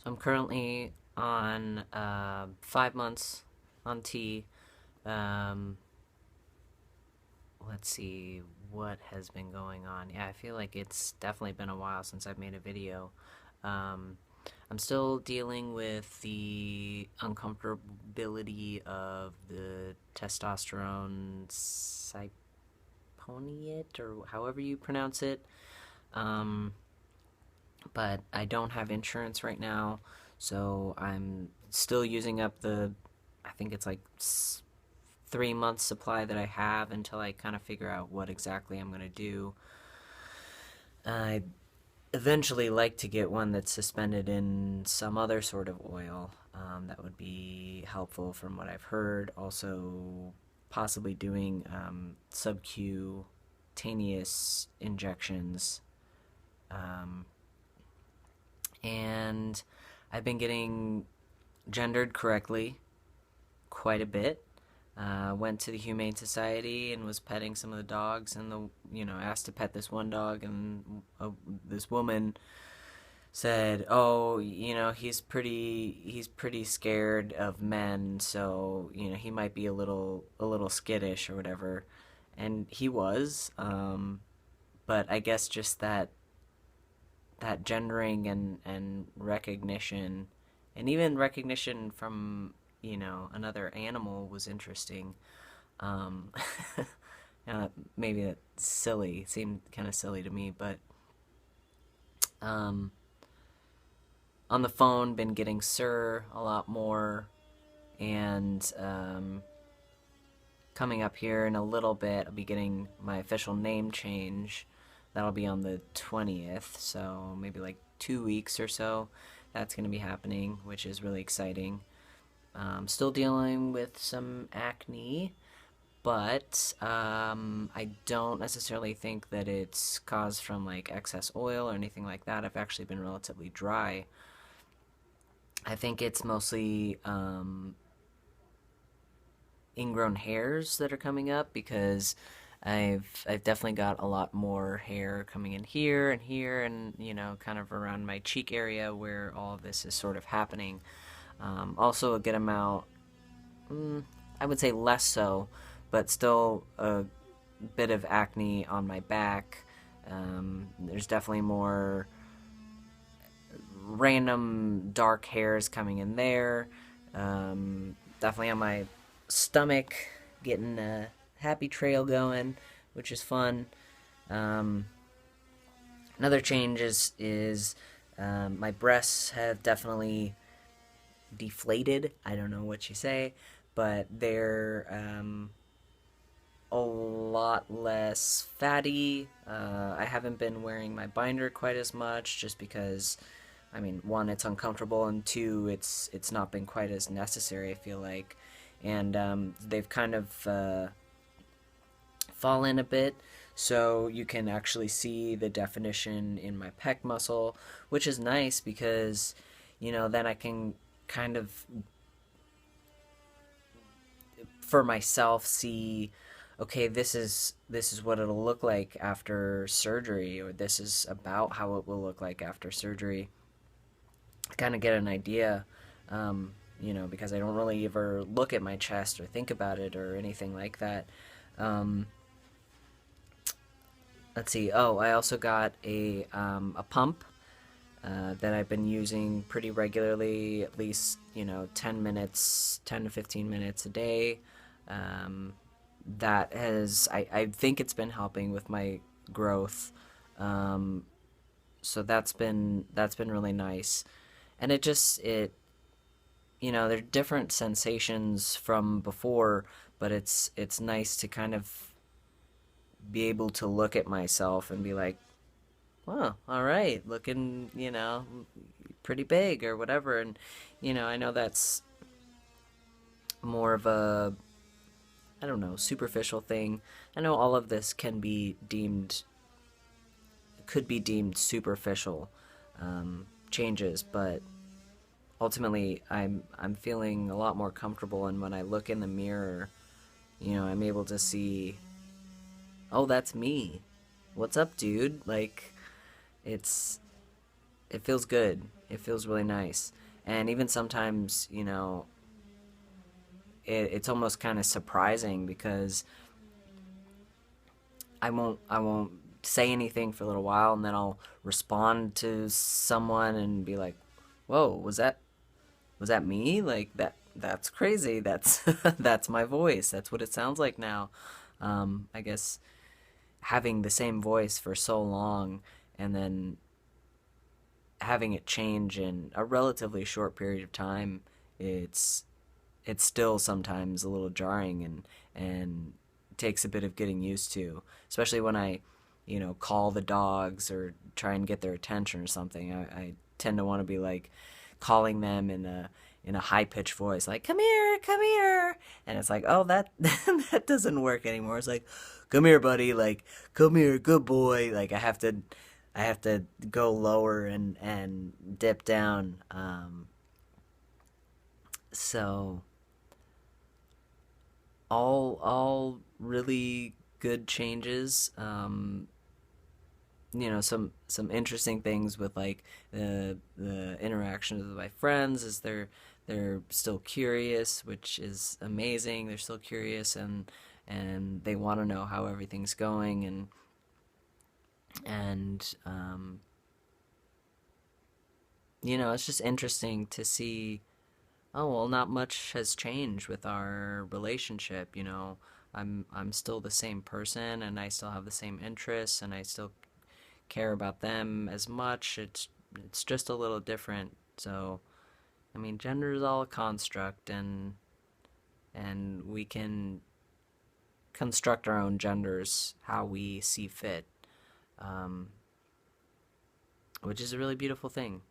I'm currently on 5 months on T. Um, let's see what has been going on. Yeah, I feel like it's definitely been a while since I've made a video. Um, I'm still dealing with the uncomfortability of the testosterone cyponiate, or however you pronounce it. Um, but I don't have insurance right now, so I'm still using up I think it's like 3 months supply that I have until I kind of figure out what exactly I'm gonna do. I eventually like to get one that's suspended in some other sort of oil. That would be helpful from what I've heard. Also, possibly doing subcutaneous injections. Um, and I've been getting gendered correctly quite a bit. Went to the Humane Society and was petting some of the dogs, and asked to pet this one dog, and this woman said, "Oh, he's pretty scared of men, so he might be a little skittish or whatever," and he was. But I guess just that gendering and recognition, and even recognition from another animal was interesting. Um, Maybe that's silly. It seemed kind of silly to me, but um, on the phone, been getting Sir a lot more, and coming up here in a little bit, I'll be getting my official name change. That'll be on the 20th, so maybe like 2 weeks or so. That's going to be happening, which is really exciting. Still dealing with some acne, but I don't necessarily think that it's caused from like excess oil or anything like that. I've actually been relatively dry. I think it's mostly ingrown hairs that are coming up because I've definitely got a lot more hair coming in here and kind of around my cheek area where all of this is sort of happening. Also a good amount, I would say less so, but still a bit of acne on my back. There's definitely more random dark hairs coming in there. Definitely on my stomach, getting a happy trail going, which is fun. Um, Another change is my breasts have definitely deflated. I don't know what you say, but they're a lot less fatty. I haven't been wearing my binder quite as much just because, I mean, one, it's uncomfortable, and two, it's not been quite as necessary. I feel like, and they've kind of fallen a bit, so you can actually see the definition in my pec muscle, which is nice because, then I can kind of for myself see, okay, this is what it'll look like after surgery, or this is about how it will look like after surgery. Kind of get an idea, because I don't really ever look at my chest or think about it or anything like that. um, let's see. Oh, I also got a pump that I've been using pretty regularly, at least 10 minutes, 10 to 15 minutes a day. Um, that has I think it's been helping with my growth. Um, so that's been really nice, and there are different sensations from before, but it's nice to kind of be able to look at myself and be like, "Well, all right, looking, pretty big or whatever." And I know that's more of a, I don't know, superficial thing. I know all of this could be deemed superficial changes, but ultimately, I'm feeling a lot more comfortable. And when I look in the mirror, I'm able to see, oh, that's me. What's up, dude? Like, it's it feels good. It feels really nice. And even sometimes, it's almost kind of surprising because I won't say anything for a little while, and then I'll respond to someone and be like, "Whoa, was that me? Like that's crazy. That's that's my voice. That's what it sounds like now." I guess having the same voice for so long and then having it change in a relatively short period of time, it's it's still sometimes a little jarring and takes a bit of getting used to, especially when I, call the dogs or try and get their attention or something. I tend to want to be like calling them in a high pitched voice, like come here," and it's like, oh, that that doesn't work anymore. It's like, come here, buddy, like come here, good boy. Like I have to go lower and dip down. So all really good changes. Some interesting things with like the interactions with my friends is they're still curious, which is amazing. They're still curious and they want to know how everything's going and it's just interesting to see. Oh, well, not much has changed with our relationship, I'm still the same person and I still have the same interests and I still care about them as much. It's just a little different. So, I mean, gender is all a construct and we can construct our own genders how we see fit, um, which is a really beautiful thing.